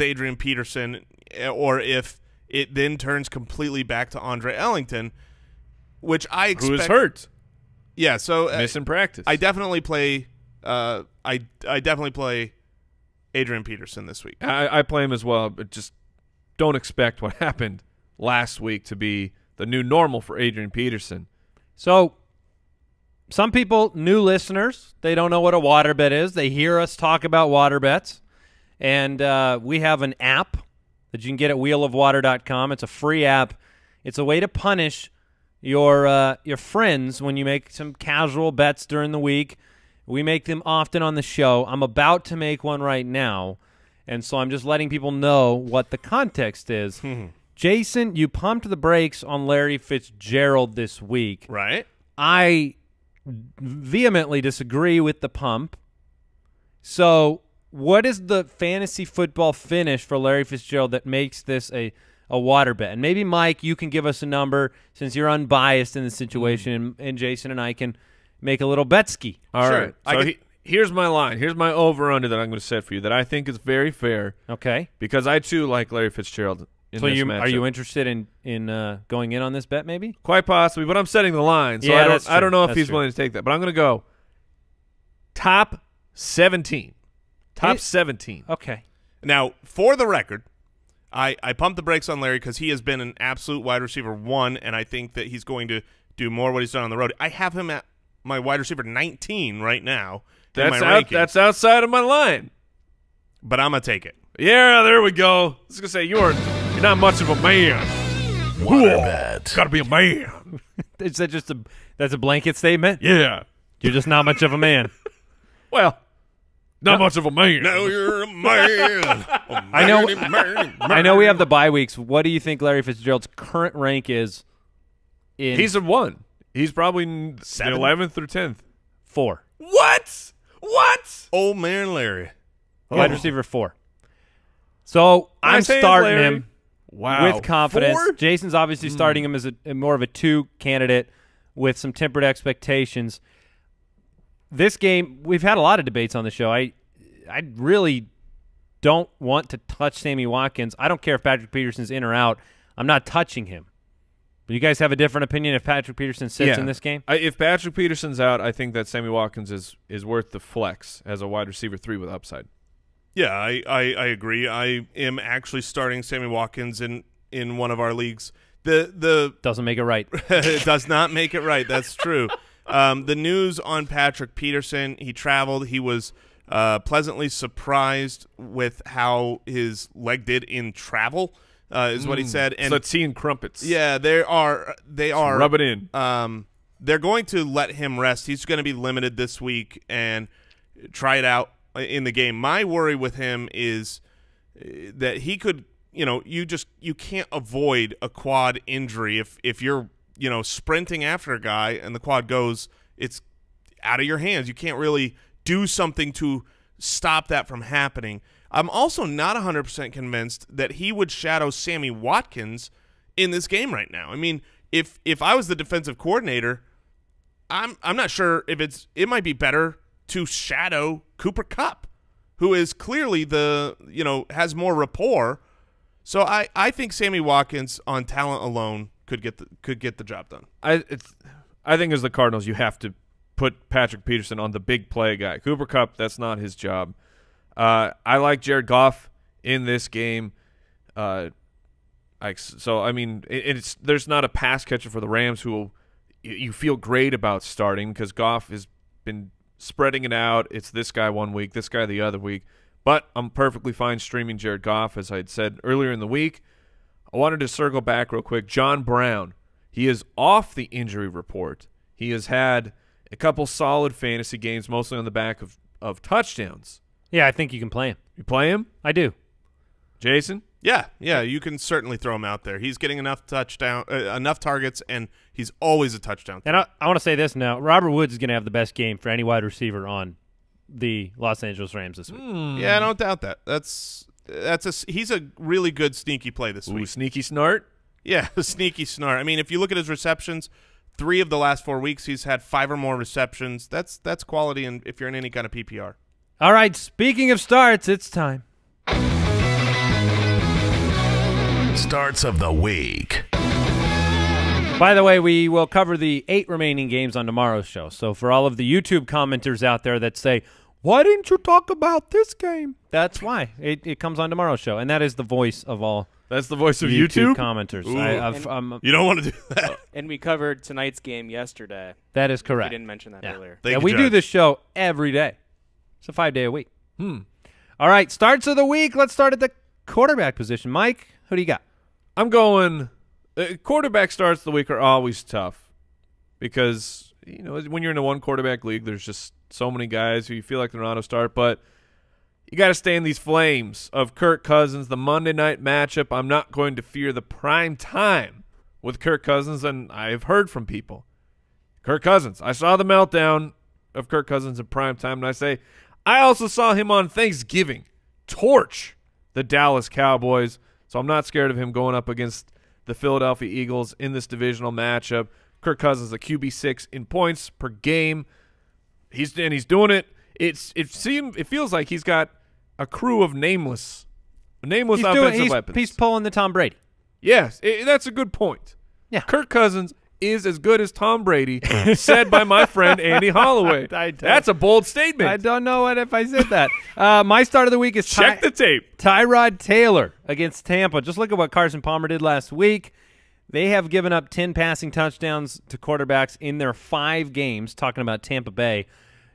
Adrian Peterson, or if it then turns completely back to Andre Ellington, which I expect. Who is hurt? Yeah, so Missing practice. I definitely play. I definitely play Adrian Peterson this week. I play him as well, but just don't expect what happened last week to be the new normal for Adrian Peterson. So some people, new listeners, they don't know what a water bet is. They hear us talk about water bets, and we have an app that you can get at wheelofwater.com. It's a free app. It's a way to punish your friends when you make some casual bets during the week. We make them often on the show. I'm about to make one right now, and so I'm just letting people know what the context is. Jason, you pumped the brakes on Larry Fitzgerald this week. Right? I vehemently disagree with the pump. So what is the fantasy football finish for Larry Fitzgerald that makes this a water bet? And maybe, Mike, you can give us a number since you're unbiased in the situation, and Jason and I can make a little betski. All Sure. right. So here's my line. Here's my over-under that I'm going to set for you that I think is very fair Okay. because I, too, like Larry Fitzgerald in So this are matchup. you interested in going in on this bet maybe? Quite possibly, but I'm setting the line, so Yeah, that's I don't true. know if That's he's true. willing to take that. But I'm going to go top 17. Top 17. Okay. Now, for the record, I pumped the brakes on Larry because he has been an absolute wide receiver 1, and I think that he's going to do more what he's done on the road. I have him at my wide receiver 19 right now in my rankings, That's outside of my line. but I'm going to take it. Yeah, there we go. I was going to say, you're not much of a man. Water bet. Got to be a man. Is that just that's a blanket statement? Yeah. You're just not much of a man. Well, not much of a man. Now you're a man. I know. I know we have the bye weeks. What do you think Larry Fitzgerald's current rank is? He's a 1. He's probably 7? 11th or 10th. 4. What? Old man Larry. Wide receiver 4. So I'm Nice hands, starting Larry. him Wow. with confidence. 4? Jason's obviously starting him as a more of a 2 candidate with some tempered expectations. This game, we've had a lot of debates on the show. I really don't want to touch Sammy Watkins. I don't care if Patrick Peterson's in or out. I'm not touching him. But you guys have a different opinion if Patrick Peterson sits in this game? If Patrick Peterson's out, I think that Sammy Watkins is worth the flex as a wide receiver 3 with upside. Yeah, I agree. I am actually starting Sammy Watkins in one of our leagues. The Doesn't make it right. it does not make it right. That's true. The news on Patrick Peterson, he traveled. He was pleasantly surprised with how his leg did in travel, is what he said. And so tea and crumpets. yeah, they are. Rub it in. They're going to let him rest. He's going to be limited this week and try it out in the game. My worry with him is that he could, you can't avoid a quad injury if you're, sprinting after a guy and the quad goes, it's out of your hands. You can't really do something to stop that from happening. I'm also not 100% convinced that he would shadow Sammy Watkins in this game right now. I mean, if I was the defensive coordinator, I'm not sure if it might be better to shadow Cooper Kupp, who is clearly has more rapport. So I think Sammy Watkins on talent alone could get the job done. I think as the Cardinals, you have to put Patrick Peterson on the big play guy. Cooper Kupp, that's not his job. I like Jared Goff in this game. There's not a pass catcher for the Rams who you feel great about starting because Goff has been spreading it out. It's this guy one week, this guy the other week. But I'm perfectly fine streaming Jared Goff, as I had said earlier in the week. I wanted to circle back real quick. John Brown, he is off the injury report. He has had a couple solid fantasy games, mostly on the back of touchdowns. Yeah, I think you can play him. You play him? I do. Jason? Yeah, you can certainly throw him out there. He's getting enough enough targets, and he's always a touchdown. And I want to say this now. Robert Woods is going to have the best game for any wide receiver on the Los Angeles Rams this week. Yeah, I don't doubt that. He's a really good sneaky play this week. Sneaky snart? Yeah, sneaky snart. I mean, if you look at his receptions, 3 of the last 4 weeks he's had 5 or more receptions. That's quality, and if you're in any kind of PPR. All right, speaking of starts, it's time. Starts of the week. By the way, we will cover the 8 remaining games on tomorrow's show. So for all of the YouTube commenters out there that say, why didn't you talk about this game? That's why. It comes on tomorrow's show, and that is the voice of all That's the voice of YouTube YouTube? commenters. You don't want to do that. And we covered tonight's game yesterday. That is We correct. didn't mention that earlier. Thank you, we do Judge. this show every day. It's a 5-day a week. All right, starts of the week. Let's start at the quarterback position. Mike, who do you got? I'm going quarterback starts of the week are always tough because, when you're in a one quarterback league, there's just so many guys who you feel like they're not a start, but you got to stay in these flames of Kirk Cousins, the Monday night matchup. I'm not going to fear the prime time with Kirk Cousins, and I've heard from people. Kirk Cousins. I saw the meltdown of Kirk Cousins in prime time, and I also saw him on Thanksgiving torch the Dallas Cowboys, so I'm not scared of him going up against the Philadelphia Eagles in this divisional matchup. Kirk Cousins, a QB6 in points per game. He's doing it. It feels like he's got a crew of nameless offensive weapons. He's pulling the Tom Brady. Yes, that's a good point. Yeah. Kirk Cousins is as good as Tom Brady, said by my friend Andy Holloway. That's a bold statement. I don't know if I said that. My start of the week is Check the tape. Tyrod Taylor against Tampa. Just look at what Carson Palmer did last week. They have given up 10 passing touchdowns to quarterbacks in their 5 games, talking about Tampa Bay.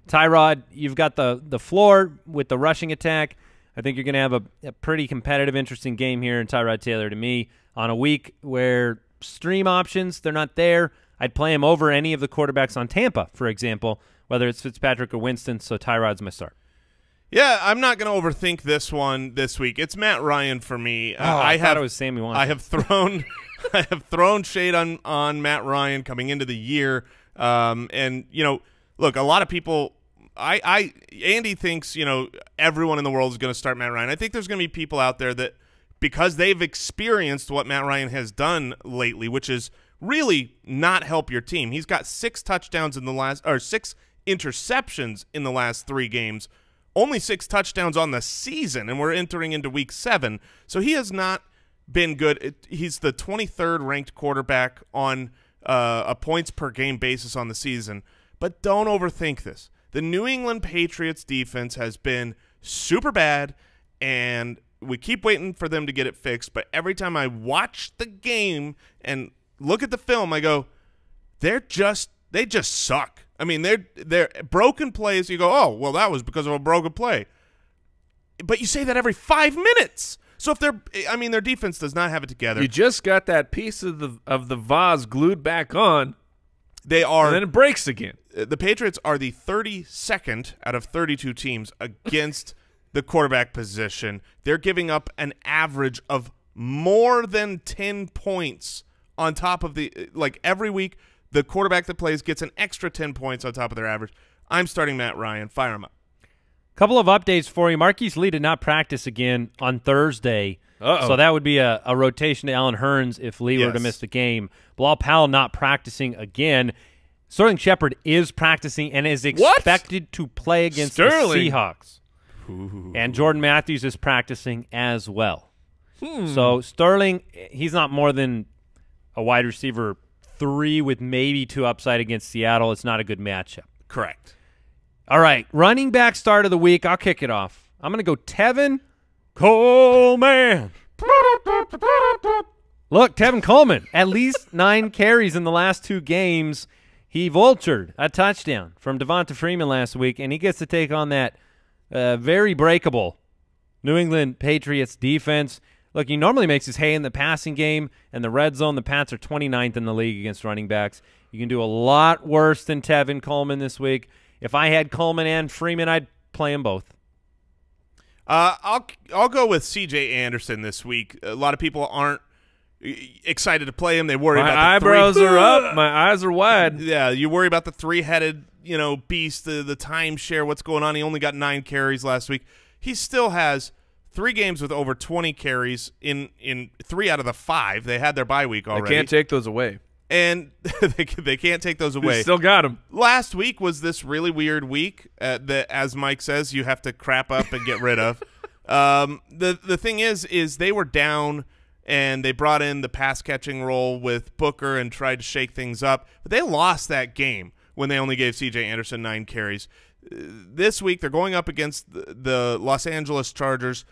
Tyrod, you've got the floor with the rushing attack. I think you're going to have a pretty competitive, interesting game here in Tyrod Taylor to me on a week where stream options, they're not there. I'd play him over any of the quarterbacks on Tampa, for example, whether it's Fitzpatrick or Winston, so Tyrod's my start. Yeah, I'm not going to overthink this one this week. It's Matt Ryan for me. I thought it was Sammy Watkins. I have thrown shade on Matt Ryan coming into the year. And, look, a lot of people Andy thinks, everyone in the world is going to start Matt Ryan. I think there's going to be people out there that, because they've experienced what Matt Ryan has done lately, which is really not help your team. He's got 6 touchdowns in the last, or 6 interceptions in the last 3 games, only 6 touchdowns on the season, and we're entering into week 7. So he has not been good. He's the 23rd ranked quarterback on a points per game basis on the season. But don't overthink this. The New England Patriots defense has been super bad, and we keep waiting for them to get it fixed, but every time I watch the game and look at the film, I go, they just suck. I mean, they're broken plays. You go, oh, well, that was because of a broken play. But you say that every 5 minutes. So if their defense does not have it together. You just got that piece of the vase glued back on. They are, and then it breaks again. The Patriots are the 32nd out of 32 teams against the quarterback position. They're giving up an average of more than 10 points on top of every week. The quarterback that plays gets an extra 10 points on top of their average. I'm starting Matt Ryan. Fire him up. Couple of updates for you. Marquise Lee did not practice again on Thursday. So that would be a rotation to Allen Hurns if Lee were to miss the game. Bilal Powell not practicing again. Sterling Shepard is practicing and is expected to play against the Seahawks. Ooh. And Jordan Matthews is practicing as well. So Sterling, he's not more than a wide receiver 3 with maybe 2 upside against Seattle. It's not a good matchup. Correct. All right, running back start of the week. I'll kick it off. I'm going to go Tevin Coleman. Look, Tevin Coleman, at least 9 carries in the last 2 games. He vultured a touchdown from Devonta Freeman last week, and he gets to take on that very breakable New England Patriots defense. Look, he normally makes his hay in the passing game and the red zone. The Pats are 29th in the league against running backs. You can do a lot worse than Tevin Coleman this week. If I had Coleman and Freeman, I'd play them both. I'll go with C.J. Anderson this week. A lot of people aren't excited to play him. They worry about the eyebrows are up. My eyes are wide. Yeah, you worry about the three-headed, beast, the timeshare, what's going on. He only got 9 carries last week. He still has 3 games with over 20 carries in 3 out of the 5. They had their bye week already. They can't take those away. And they can't take those away. They still got him. Last week was this really weird week that, as Mike says, you have to crap up and get rid of. The thing is they were down, and they brought in the pass-catching role with Booker and tried to shake things up. But they lost that game when they only gave C.J. Anderson 9 carries. This week they're going up against the Los Angeles Chargers.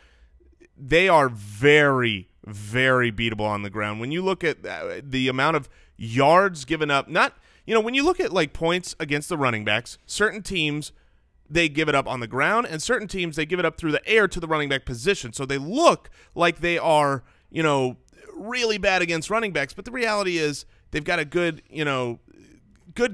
They are very, very beatable on the ground. When you look at the amount of yards given up, when you look at like points against the running backs, certain teams they give it up on the ground, and certain teams they give it up through the air to the running back position. So they look like they are, really bad against running backs, but the reality is they've got a good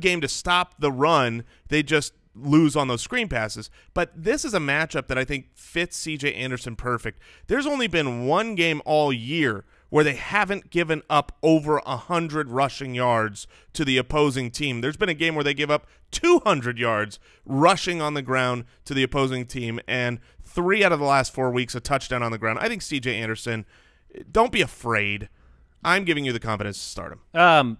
game to stop the run. They just lose on those screen passes. But this is a matchup that I think fits C.J. Anderson perfect. There's only been one game all year where they haven't given up over 100 rushing yards to the opposing team. There's been a game where they give up 200 yards rushing on the ground to the opposing team, and 3 out of the last 4 weeks a touchdown on the ground. I think C.J. Anderson, don't be afraid. I'm giving you the confidence to start him.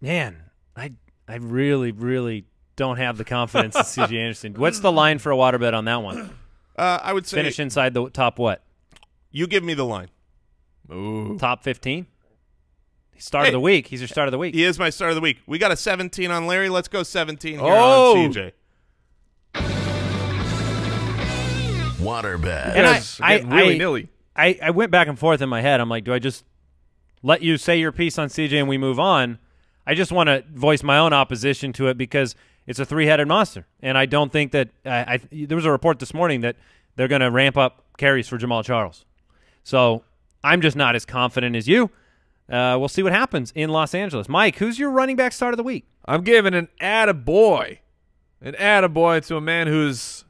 Man, I really, really don't have the confidence in C.J. Anderson. What's the line for a water bet on that one? I would say finish inside the top what? You give me the line. Ooh. Top 15? Start of the week. He's your start of the week. He is my start of the week. We got a 17 on Larry. Let's go 17 here Oh. on CJ. Water bet. And willy-nilly. I went back and forth in my head. I'm like, do I just let you say your piece on CJ and we move on? I just want to voice my own opposition to it because it's a 3-headed monster. And I don't think that there was a report this morning that they're going to ramp up carries for Jamal Charles. So I'm just not as confident as you. We'll see what happens in Los Angeles. Mike, who's your running back start of the week? I'm giving an attaboy to a man who's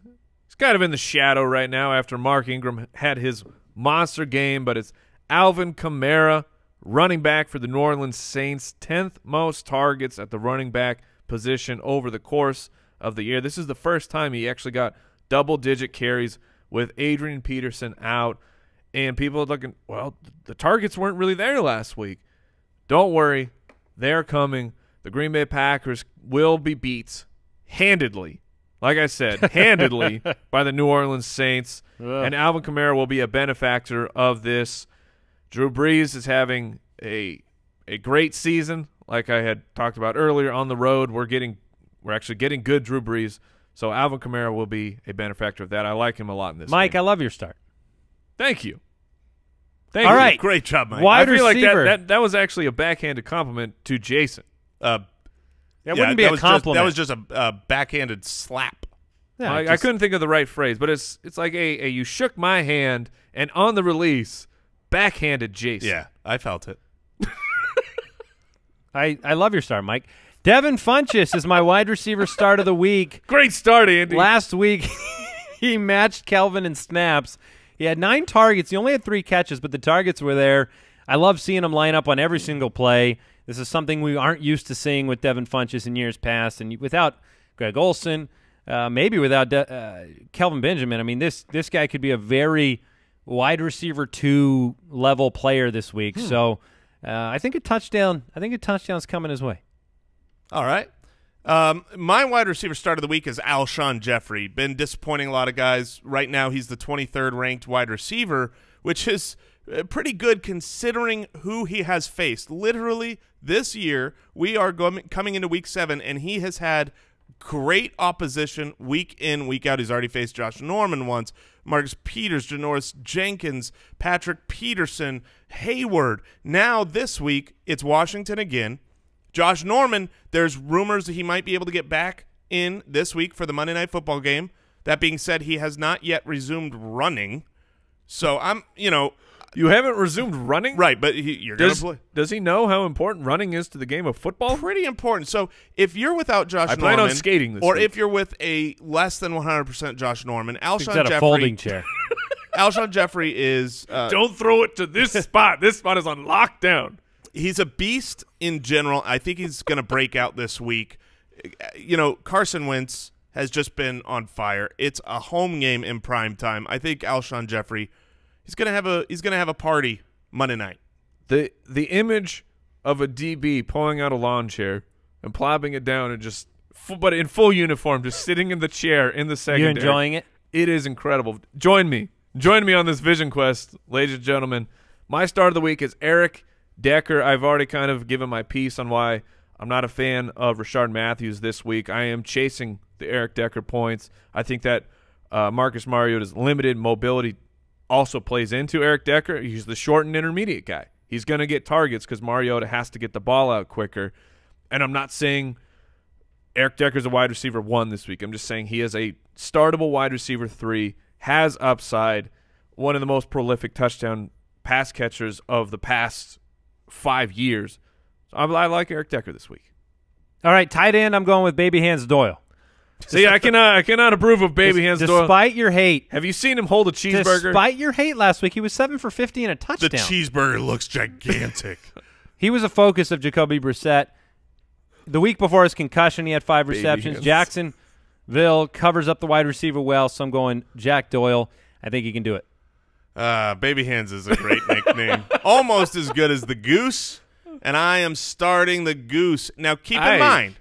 kind of in the shadow right now after Mark Ingram had his monster game, but it's Alvin Kamara, running back for the New Orleans Saints, 10th most targets at the running back position over the course of the year. This is the first time he actually got double-digit carries with Adrian Peterson out. And people are looking, well, the targets weren't really there last week. Don't worry. They're coming. The Green Bay Packers will be beat handedly, like I said, handedly by the New Orleans Saints. And Alvin Kamara will be a benefactor of this. Drew Brees is having a great season, like I had talked about earlier on the road. We're actually getting good Drew Brees. So Alvin Kamara will be a benefactor of that. I like him a lot in this Mike, game. I love your start. Thank you. All right. Great job, Mike. Wide I feel receiver. like that was actually a backhanded compliment to Jason. That wouldn't be a compliment. That was just a backhanded slap. Yeah, I couldn't think of the right phrase, but it's like a you shook my hand and on the release, backhanded Jason. Yeah, I felt it. I love your start, Mike. Devin Funchess is my wide receiver start of the week. Great start, Andy. Last week, he matched Kelvin in snaps. He had 9 targets. He only had 3 catches, but the targets were there. I love seeing him line up on every single play. This is something we aren't used to seeing with Devin Funchess in years past. And without Greg Olsen, maybe without Kelvin Benjamin, I mean, this guy could be a very wide receiver 2 level player this week. So I think a touchdown's coming his way. All right. My wide receiver start of the week is Alshon Jeffrey. Been disappointing a lot of guys. Right now he's the 23rd ranked wide receiver, which is pretty good considering who he has faced. Literally this year we are coming into week 7, and he has had great opposition week in, week out. He's already faced Josh Norman once, Marcus Peters, Janoris Jenkins, Patrick Peterson, Hayward. Now this week it's Washington again. Josh Norman, there's rumors that he might be able to get back in this week for the Monday Night Football game. That being said, he has not yet resumed running. So You haven't resumed running? right, but you're going to play. Does he know how important running is to the game of football? Pretty important. So if you're without Josh I Norman, plan on skating this or week. if you're with a less than 100% Josh Norman, He's Alshon got a Jeffrey, folding chair. Alshon Jeffrey is Don't throw it to this spot. This spot is on lockdown. he's a beast in general. I think he's going to break out this week. Carson Wentz has just been on fire. It's a home game in prime time. I think Alshon Jeffrey, he's going to have a party Monday night. The image of a DB pulling out a lawn chair and plopping it down and but in full uniform, just sitting in the chair in the secondary. You enjoying it? It is incredible. Join me on this vision quest, ladies and gentlemen. My start of the week is Eric Decker. I've already kind of given my piece on why I'm not a fan of Rashard Matthews this week. I am chasing the Eric Decker points. I think that Marcus Mariota's limited mobility also plays into Eric Decker. He's the short and intermediate guy. He's going to get targets because Mariota has to get the ball out quicker. And I'm not saying Eric Decker's a wide receiver 1 this week. I'm just saying he is a startable wide receiver 3, has upside, one of the most prolific touchdown pass catchers of the past 5 years. So I like Eric Decker this week. All right, tight end, I'm going with Baby Hands Doyle. See, I cannot approve of Baby Hands Doyle. Despite your hate. Have you seen him hold a cheeseburger? Despite your hate last week, he was 7 for 50 and a touchdown. The cheeseburger looks gigantic. He was a focus of Jacoby Brissett. The week before his concussion, he had 5 receptions. hands. Jacksonville covers up the wide receiver well, so I'm going Jack Doyle. I think he can do it. Baby Hands is a great nickname. Almost as good as the Goose, and I am starting the Goose. Now keep in mind,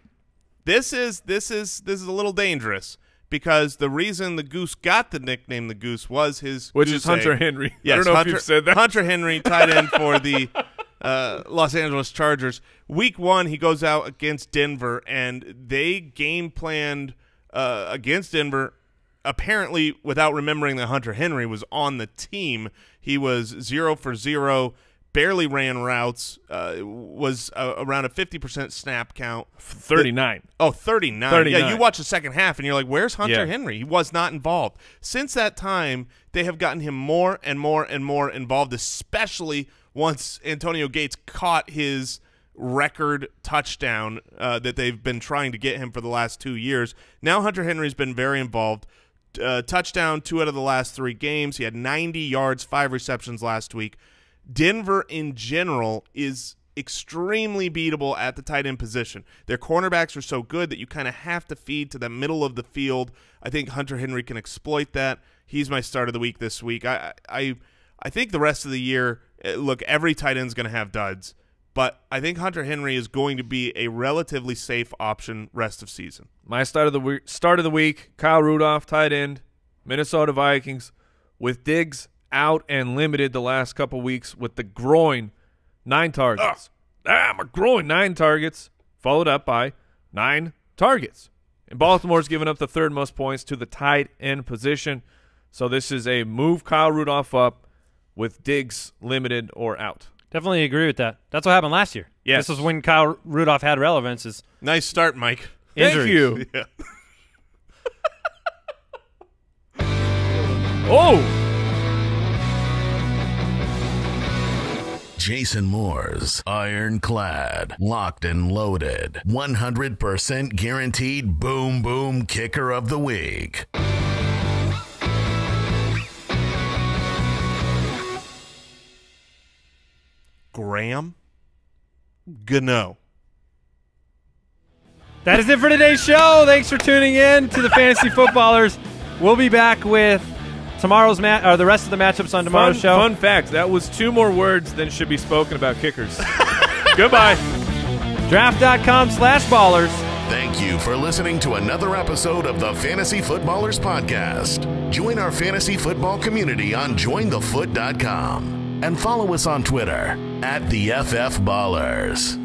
this is a little dangerous because the reason the Goose got the nickname the Goose was his Which goose is Hunter egg. Henry. Yes, I don't know Hunter, if you've said that. Hunter Henry, tight end for the Los Angeles Chargers. Week 1, he goes out against Denver, and they game planned against Denver, apparently without remembering that Hunter Henry was on the team. He was 0 for 0, barely ran routes, was around a 50% snap count. 39. 39. Yeah, you watch the second half, and you're like, where's Hunter Yeah. Henry? He was not involved. Since that time, they have gotten him more and more and more involved, especially once Antonio Gates caught his record touchdown that they've been trying to get him for the last 2 years. Now Hunter Henry's been very involved. Touchdown 2 out of the last 3 games. He had 90 yards, 5 receptions last week. Denver in general is extremely beatable at the tight end position. Their cornerbacks are so good that you kind of have to feed to the middle of the field. I think Hunter Henry can exploit that. He's my start of the week this week. I think the rest of the year, look, every tight end's going to have duds, but I think Hunter Henry is going to be a relatively safe option rest of season. My start of the week, Kyle Rudolph, tight end, Minnesota Vikings, with Diggs out and limited the last couple weeks with the groin, 9 targets. My groin, 9 targets, followed up by 9 targets. And Baltimore's given up the 3rd most points to the tight end position. So this is a move Kyle Rudolph up with Diggs limited or out. Definitely agree with that. That's what happened last year. Yes. This was when Kyle Rudolph had relevance. Is Nice start, Mike. injuries. Thank you. Yeah. Oh! Jason Moore's ironclad, locked and loaded, 100% guaranteed boom boom kicker of the week. Graham Gano. That is it for today's show. Thanks for tuning in to the Fantasy Footballers. We'll be back with tomorrow's the rest of the matchups on tomorrow's show. Fun fact, that was 2 more words than should be spoken about kickers. Goodbye. Draft.com/ballers. Thank you for listening to another episode of the Fantasy Footballers Podcast. Join our fantasy football community on jointhefoot.com and follow us on Twitter @TheFFBallers.